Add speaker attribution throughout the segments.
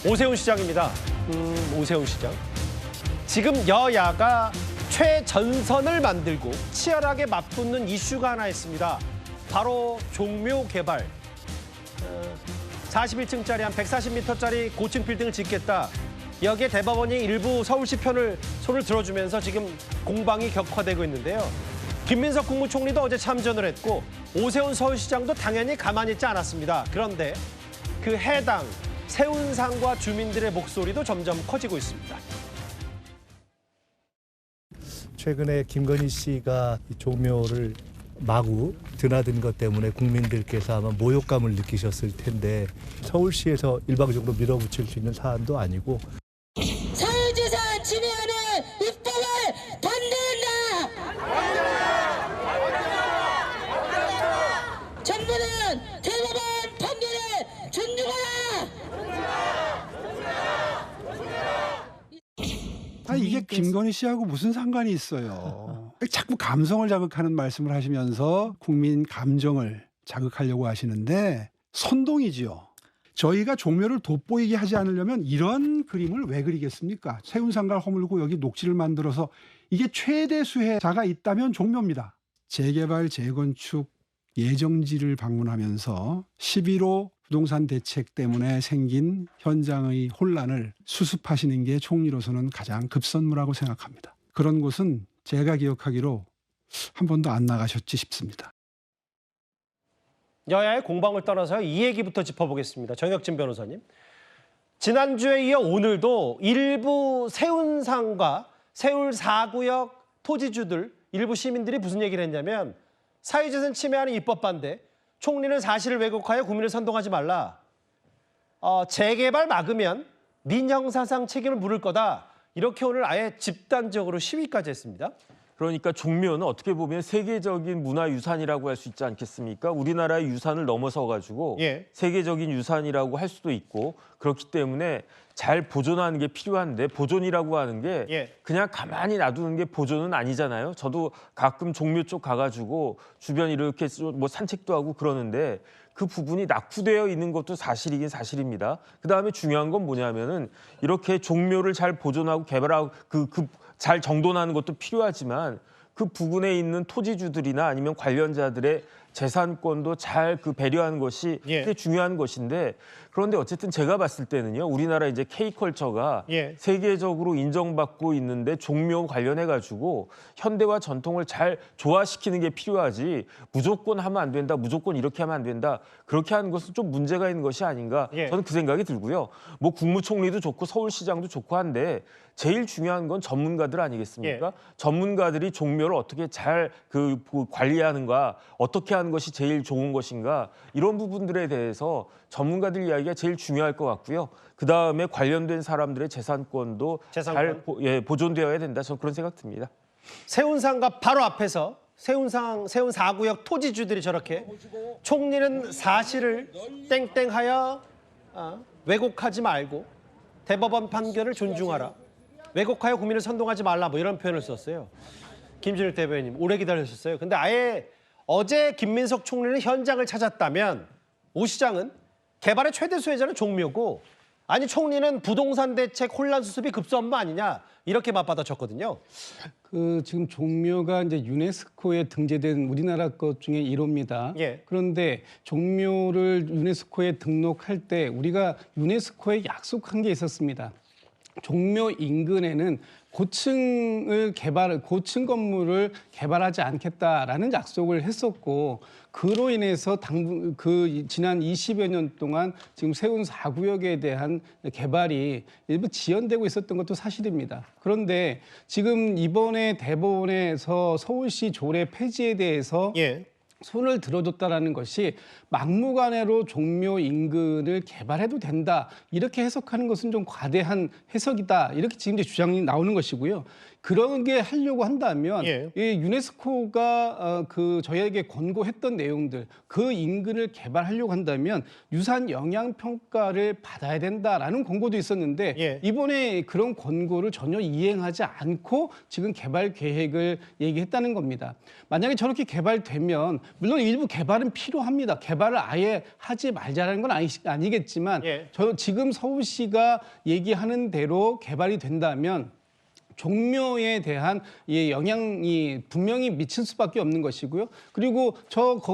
Speaker 1: 오세훈 시장입니다. 오세훈 시장. 지금 여야가 최전선을 만들고 치열하게 맞붙는 이슈가 하나 있습니다. 바로 종묘 개발. 41층짜리 한 140m짜리 고층 빌딩을 짓겠다. 여기에 대법원이 일부 서울시 편을 손을 들어주면서 지금 공방이 격화되고 있는데요. 김민석 국무총리도 어제 참전을 했고 오세훈 서울시장도 당연히 가만히 있지 않았습니다. 그런데 그 해당 세운상과 주민들의 목소리도 점점 커지고 있습니다.
Speaker 2: 최근에 김건희 씨가 이 종묘를 마구 드나든 것 때문에 국민들께서 아마 모욕감을 느끼셨을 텐데 서울시에서 일방적으로 밀어붙일 수 있는 사안도 아니고
Speaker 3: 사유재산 침해하는 입법을 반대한다. 정부는 대법원 판결을 존중하라.
Speaker 4: 이게 김건희 씨하고 무슨 상관이 있어요. 자꾸 감성을 자극하는 말씀을 하시면서 국민 감정을 자극하려고 하시는데 선동이지요. 저희가 종묘를 돋보이게 하지 않으려면 이런 그림을 왜 그리겠습니까? 세운상가를 허물고 여기 녹지를 만들어서 이게 최대 수혜자가 있다면 종묘입니다. 재개발, 재건축 예정지를 방문하면서 11호 부동산 대책 때문에 생긴 현장의 혼란을 수습하시는 게 총리로서는 가장 급선무라고 생각합니다. 그런 곳은 제가 기억하기로 한 번도 안 나가셨지 싶습니다.
Speaker 1: 여야의 공방을 떠나서 이 얘기부터 짚어보겠습니다. 정혁진 변호사님. 지난주에 이어 오늘도 일부 세운상과 세울 4구역 토지주들, 일부 시민들이 무슨 얘기를 했냐면 사유재산 침해하는 입법 반대, 총리는 사실을 왜곡하여 국민을 선동하지 말라. 재개발 막으면 민형사상 책임을 물을 거다. 이렇게 오늘 아예 집단적으로 시위까지 했습니다.
Speaker 5: 그러니까 종묘는 어떻게 보면 세계적인 문화유산이라고 할 수 있지 않겠습니까? 우리나라의 유산을 넘어서 가지고 세계적인 유산이라고 할 수도 있고 그렇기 때문에 잘 보존하는 게 필요한데 보존이라고 하는 게 그냥 가만히 놔두는 게 보존은 아니잖아요. 저도 가끔 종묘 쪽 가가지고 주변 이렇게 뭐 산책도 하고 그러는데 그 부분이 낙후되어 있는 것도 사실이긴 사실입니다. 그다음에 중요한 건 뭐냐면은 이렇게 종묘를 잘 보존하고 개발하고 잘 정돈하는 것도 필요하지만 그 부근에 있는 토지주들이나 아니면 관련자들의 재산권도 잘 배려하는 것이 꽤 중요한 것인데 그런데 어쨌든 제가 봤을 때는요 우리나라 이제 K컬처가 세계적으로 인정받고 있는데 종묘 관련해 가지고 현대와 전통을 잘 조화시키는 게 필요하지 무조건 하면 안 된다 무조건 이렇게 하면 안 된다 그렇게 하는 것은 좀 문제가 있는 것이 아닌가 저는 그 생각이 들고요. 뭐 국무총리도 좋고 서울시장도 좋고 한데 제일 중요한 건 전문가들 아니겠습니까? 전문가들이 종묘를 어떻게 잘 관리하는가, 어떻게 하는 것이 제일 좋은 것인가 이런 부분들에 대해서 전문가들 이야기가 제일 중요할 것 같고요. 그다음에 관련된 사람들의 재산권도 잘 보존되어야 된다. 저는 그런 생각 듭니다.
Speaker 1: 세운상가 바로 앞에서 세운 4구역 토지주들이 저렇게 총리는 사실을 땡땡하여 왜곡하지 말고 대법원 판결을 존중하라. 왜곡하여 국민을 선동하지 말라 뭐 이런 표현을 썼어요. 김준일 대변인 오래 기다리셨어요. 근데 아예 어제 김민석 총리는 현장을 찾았다면 오 시장은 개발의 최대 수혜자는 종묘고 아니 총리는 부동산 대책 혼란 수습이 급선무 아니냐 이렇게 맞받아쳤거든요.
Speaker 6: 지금 종묘가 이제 유네스코에 등재된 우리나라 것 중에 1호입니다. 그런데 종묘를 유네스코에 등록할 때 우리가 유네스코에 약속한 게 있었습니다. 종묘 인근에는 고층 건물을 개발하지 않겠다라는 약속을 했었고 그로 인해서 지난 20여 년 동안 지금 세운 4구역에 대한 개발이 일부 지연되고 있었던 것도 사실입니다. 그런데 지금 이번에 대법원에서 서울시 조례 폐지에 대해서 손을 들어줬다라는 것이 막무가내로 종묘 인근을 개발해도 된다 이렇게 해석하는 것은 좀 과대한 해석이다 이렇게 지금 이제 주장이 나오는 것이고요. 그런 게 하려고 한다면
Speaker 1: 예.
Speaker 6: 이 유네스코가 그 저희에게 권고했던 내용들 그 인근을 개발하려고 한다면 유산 영향 평가를 받아야 된다라는 권고도 있었는데
Speaker 1: 예.
Speaker 6: 이번에 그런 권고를 전혀 이행하지 않고 지금 개발 계획을 얘기했다는 겁니다. 만약에 저렇게 개발되면 물론 일부 개발은 필요합니다. 개발을 아예 하지 말자라는 건 아니겠지만
Speaker 1: 예.
Speaker 6: 지금 서울시가 얘기하는 대로 개발이 된다면 종묘에 대한 영향이 분명히 미칠 수밖에 없는 것이고요. 그리고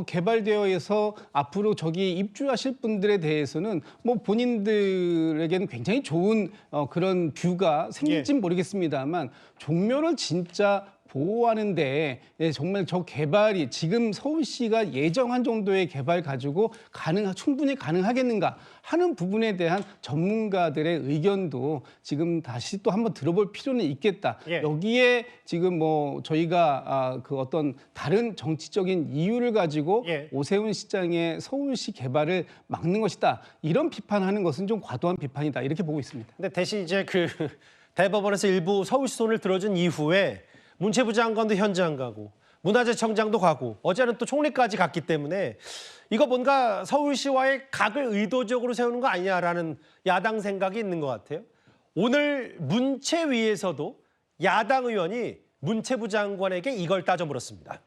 Speaker 6: 개발되어서 앞으로 저기 입주하실 분들에 대해서는 뭐 본인들에게는 굉장히 좋은 그런 뷰가 생길진 모르겠습니다만 종묘를 진짜 보호하는데 정말 저 개발이 지금 서울시가 예정한 정도의 개발 가지고 충분히 가능하겠는가 하는 부분에 대한 전문가들의 의견도 지금 다시 또 한번 들어볼 필요는 있겠다.
Speaker 1: 예.
Speaker 6: 여기에 지금 뭐 저희가 그 어떤 다른 정치적인 이유를 가지고
Speaker 1: 예.
Speaker 6: 오세훈 시장의 서울시 개발을 막는 것이다. 이런 비판하는 것은 좀 과도한 비판이다. 이렇게 보고 있습니다.
Speaker 1: 근데 대신 이제 그 대법원에서 일부 서울시 손을 들어준 이후에 문체부 장관도 현장 가고 문화재청장도 가고 어제는 또 총리까지 갔기 때문에 이거 뭔가 서울시와의 각을 의도적으로 세우는 거 아니냐라는 야당 생각이 있는 것 같아요. 오늘 문체위에서도 야당 의원이 문체부 장관에게 이걸 따져 물었습니다.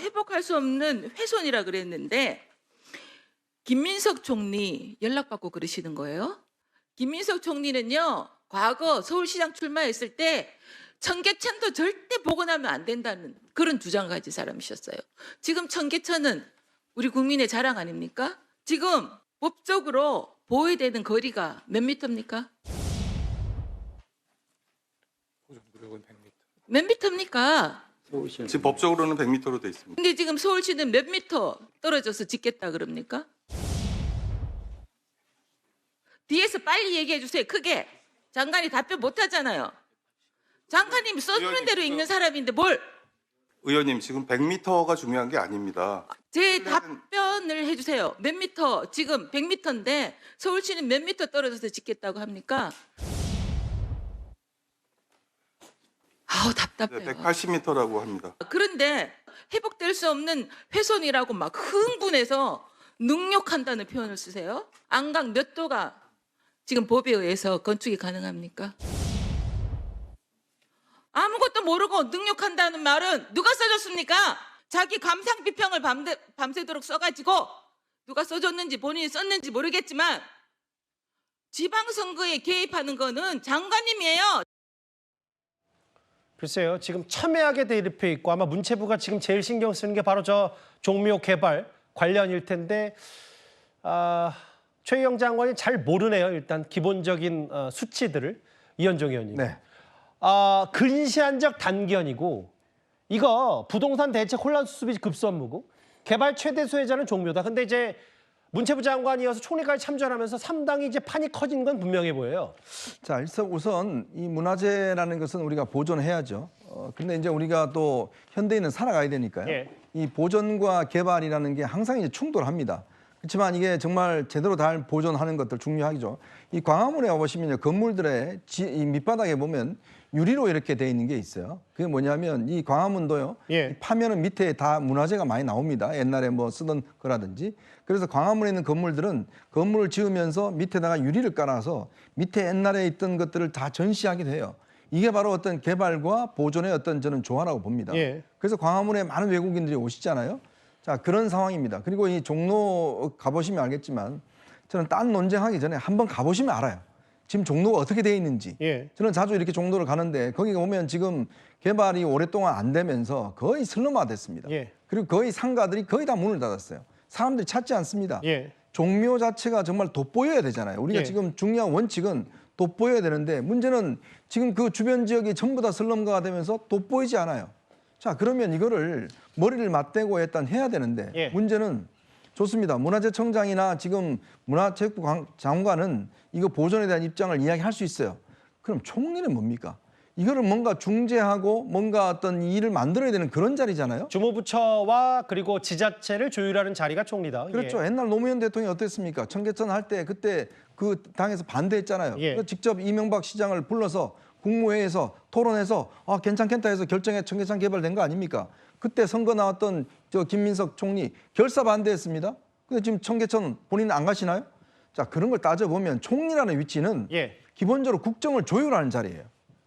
Speaker 7: 회복할 수 없는 훼손이라 그랬는데 김민석 총리 연락받고 그러시는 거예요. 김민석 총리는요, 과거 서울시장 출마했을 때 청계천도 절대 복원하면 안 된다는 그런 주장 가진 사람이셨어요. 지금 청계천은 우리 국민의 자랑 아닙니까? 지금 법적으로 보호해야 되는 거리가 몇 미터입니까? 몇 미터입니까?
Speaker 8: 지금 법적으로는 100m로 돼 있습니다.
Speaker 7: 근데 지금 서울시는 몇 미터 떨어져서 짓겠다 그럽니까? 뒤에서 빨리 얘기해 주세요. 크게. 장관이 답변 못 하잖아요. 장관님이 써주는 대로 읽는 사람인데 뭘?
Speaker 8: 의원님, 지금 100m가 중요한 게 아닙니다.
Speaker 7: 제 답변을 해주세요. 몇 미터, 지금 100m인데 서울시는 몇 미터 떨어져서 짓겠다고 합니까? 아우 답답해요.
Speaker 8: 180m라고 합니다.
Speaker 7: 그런데 회복될 수 없는 훼손이라고 막 흥분해서 능욕한다는 표현을 쓰세요. 안강 몇 도가 지금 법에 의해서 건축이 가능합니까? 아무것도 모르고 능욕한다는 말은 누가 써줬습니까? 자기 감상 비평을 밤새도록 써가지고 누가 써줬는지 본인이 썼는지 모르겠지만 지방선거에 개입하는 거는 장관님이에요.
Speaker 1: 글쎄요, 지금 첨예하게 대립해 있고 아마 문체부가 지금 제일 신경 쓰는 게 바로 저 종묘 개발 관련일 텐데 최희영 장관이 잘 모르네요. 일단 기본적인 수치들을 이현종 의원님.
Speaker 9: 네.
Speaker 1: 근시안적 단기현이고 이거 부동산 대책 혼란 수습이 급선무고 개발 최대 수혜자는 종묘다. 근데 이제 문체부 장관이어서 총리까지 참전하면서 상당히 이제 판이 커진 건 분명해 보여요.
Speaker 9: 자, 우선 이 문화재라는 것은 우리가 보존해야죠. 근데 이제 우리가 또 현대인은 살아가야 되니까요.
Speaker 1: 예.
Speaker 9: 이 보존과 개발이라는 게 항상 이제 충돌합니다. 그렇지만 이게 정말 제대로 잘 보존하는 것들 중요하죠. 이 광화문에 와보시면 건물들의 이 밑바닥에 보면 유리로 이렇게 돼 있는 게 있어요. 그게 뭐냐면 이 광화문도요.
Speaker 1: 예.
Speaker 9: 파면은 밑에 다 문화재가 많이 나옵니다. 옛날에 뭐 쓰던 거라든지. 그래서 광화문에 있는 건물들은 건물을 지으면서 밑에다가 유리를 깔아서 밑에 옛날에 있던 것들을 다 전시하기도 해요. 이게 바로 어떤 개발과 보존의 어떤 저는 조화라고 봅니다.
Speaker 1: 예.
Speaker 9: 그래서 광화문에 많은 외국인들이 오시잖아요. 자, 그런 상황입니다. 그리고 이 종로 가보시면 알겠지만 저는 딴 논쟁하기 전에 한번 가보시면 알아요. 지금 종로가 어떻게 돼 있는지.
Speaker 1: 예.
Speaker 9: 저는 자주 이렇게 종로를 가는데 거기 보면 지금 개발이 오랫동안 안 되면서 거의 슬럼화 됐습니다.
Speaker 1: 예.
Speaker 9: 그리고 거의 상가들이 거의 다 문을 닫았어요. 사람들이 찾지 않습니다.
Speaker 1: 예.
Speaker 9: 종묘 자체가 정말 돋보여야 되잖아요. 우리가
Speaker 1: 예.
Speaker 9: 지금 중요한 원칙은 돋보여야 되는데 문제는 지금 그 주변 지역이 전부 다 슬럼화가 되면서 돋보이지 않아요. 자, 그러면 이거를 머리를 맞대고 일단 해야 되는데
Speaker 1: 예.
Speaker 9: 문제는 좋습니다. 문화재청장이나 지금 문화체육부 장관은 이거 보존에 대한 입장을 이야기할 수 있어요. 그럼 총리는 뭡니까? 이거를 뭔가 중재하고 뭔가 어떤 일을 만들어야 되는 그런 자리잖아요.
Speaker 1: 주무부처와 그리고 지자체를 조율하는 자리가 총리다.
Speaker 9: 그렇죠.
Speaker 1: 예.
Speaker 9: 옛날 노무현 대통령이 어땠습니까? 청계천 할 때 그때 그 당에서 반대했잖아요.
Speaker 1: 예.
Speaker 9: 직접 이명박 시장을 불러서 국무회의에서 토론해서 괜찮겠다 해서 결정해 청계천 개발된 거 아닙니까? 그때 선거 나왔던 저 김민석 총리 결사 반대했습니다. 근데 지금 청계천 본인은 안 가시나요? 자, 그런 걸 따져보면 총리라는 위치는 기본적으로 국정을 조율하는 자리예요.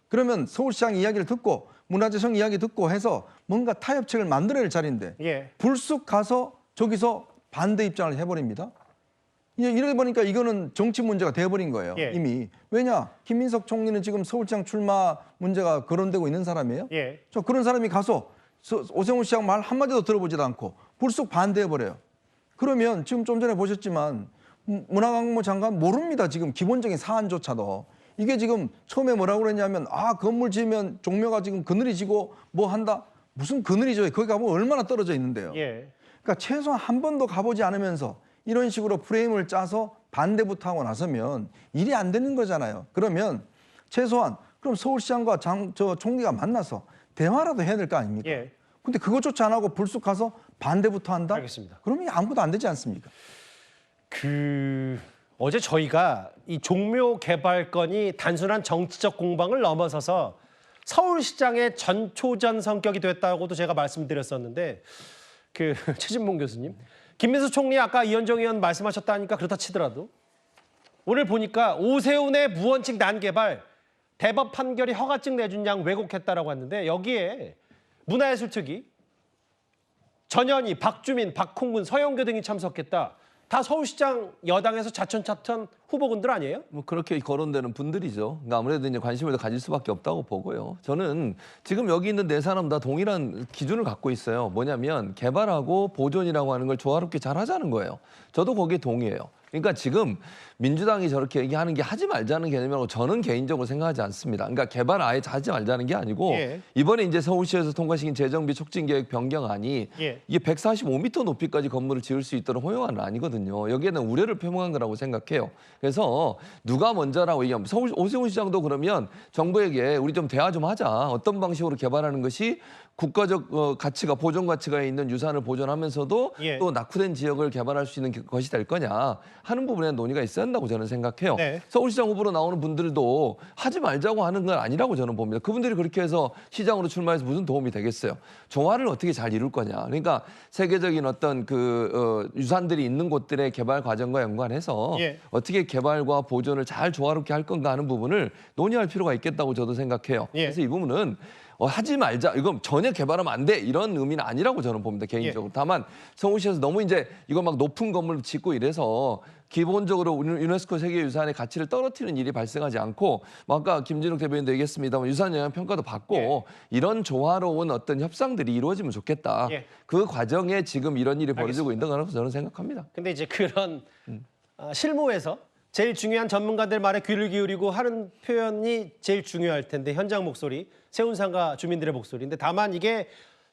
Speaker 9: 그러면 서울시장 이야기를 듣고 문화재청 이야기 듣고 해서 뭔가 타협책을 만들어낼 자리인데 불쑥 가서 저기서 반대 입장을 해버립니다. 이러다 보니까 이거는 정치 문제가 돼버린 거예요. 이미. 왜냐? 김민석 총리는 지금 서울시장 출마 문제가 거론되고 있는 사람이에요. 저 그런 사람이 가서 오세훈 시장 말 한마디도 들어보지도 않고 불쑥 반대해버려요. 그러면 지금 좀 전에 보셨지만 문화관광부 장관 모릅니다. 지금 기본적인 사안조차도. 이게 지금 처음에 뭐라고 그랬냐면 건물 지으면 종묘가 지금 그늘이 지고 뭐 한다. 무슨 그늘이 져요. 거기 가보면 얼마나 떨어져 있는데요. 그러니까 최소한 한 번도 가보지 않으면서 이런 식으로 프레임을 짜서 반대부터 하고 나서면 일이 안 되는 거잖아요. 그러면 최소한 그럼 서울시장과 저 총리가 만나서 대화라도 해야 될 거 아닙니까? 근데 그것조차 안 하고 불쑥 가서 반대부터 한다?
Speaker 1: 알겠습니다.
Speaker 9: 그러면 아무것도 안 되지 않습니까?
Speaker 1: 어제 저희가 이 종묘 개발건이 단순한 정치적 공방을 넘어서서 서울시장의 전초전 성격이 됐다고도 제가 말씀드렸었는데 최진봉 교수님, 김민수 총리 아까 이현정 의원 말씀하셨다니까 그렇다 치더라도 오늘 보니까 오세훈의 무원칙 난개발 대법 판결이 허가증 내준 양 왜곡했다라고 했는데 여기에 문화예술특위, 전현희, 박주민, 박홍근, 서영교 등이 참석했다. 다 서울시장 여당에서 자천자천 후보군들 아니에요?
Speaker 10: 뭐 그렇게 거론되는 분들이죠. 그러니까 아무래도 이제 관심을 더 가질 수밖에 없다고 보고요. 저는 지금 여기 있는 네 사람 다 동일한 기준을 갖고 있어요. 뭐냐면 개발하고 보존이라고 하는 걸 조화롭게 잘 하자는 거예요. 저도 거기에 동의해요. 그러니까 지금 민주당이 저렇게 얘기하는 게 하지 말자는 개념이라고 저는 개인적으로 생각하지 않습니다. 그러니까 개발 아예 하지 말자는 게 아니고 이번에 이제 서울시에서 통과시킨 재정비 촉진계획 변경안이 이게 145m 높이까지 건물을 지을 수 있도록 허용안은 아니거든요. 여기에는 우려를 표명한 거라고 생각해요. 그래서 누가 먼저라고 얘기하면 오세훈 시장도 그러면 정부에게 우리 좀 대화 좀 하자. 어떤 방식으로 개발하는 것이 국가적 가치가 보존 가치가 있는 유산을 보존하면서도 또 낙후된 지역을 개발할 수 있는 것이 될 거냐 하는 부분에 논의가 있어야 한다고 저는 생각해요. 서울시장 후보로 나오는 분들도 하지 말자고 하는 건 아니라고 저는 봅니다. 그분들이 그렇게 해서 시장으로 출마해서 무슨 도움이 되겠어요. 조화를 어떻게 잘 이룰 거냐. 그러니까 세계적인 어떤 유산들이 있는 곳들의 개발 과정과 연관해서 어떻게 개발과 보존을 잘 조화롭게 할 건가 하는 부분을 논의할 필요가 있겠다고 저도 생각해요. 그래서 이 부분은 하지 말자. 이건 전혀 개발하면 안 돼. 이런 의미는 아니라고 저는 봅니다. 개인적으로. 다만 서울시에서 너무 이제 이거 막 높은 건물을 짓고 이래서 기본적으로 유네스코 세계유산의 가치를 떨어뜨리는 일이 발생하지 않고 아까 김진욱 대변인도 얘기했습니다만 유산 영향 평가도 받고 이런 조화로운 어떤 협상들이 이루어지면 좋겠다. 그 과정에 지금 이런 일이 벌어지고 있는 거라고 저는 생각합니다.
Speaker 1: 근데 이제 그런 실무에서 제일 중요한 전문가들 말에 귀를 기울이고 하는 표현이 제일 중요할 텐데 현장 목소리, 세운상가 주민들의 목소리인데 다만 이게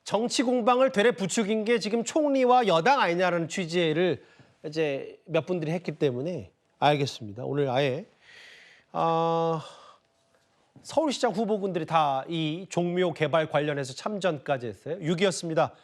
Speaker 1: 정치 공방을 되레 부추긴 게 지금 총리와 여당 아니냐라는 취지를 이제 몇 분들이 했기 때문에 알겠습니다. 오늘 아예 서울시장 후보군들이 다 이 종묘 개발 관련해서 참전까지 했어요. 6위였습니다.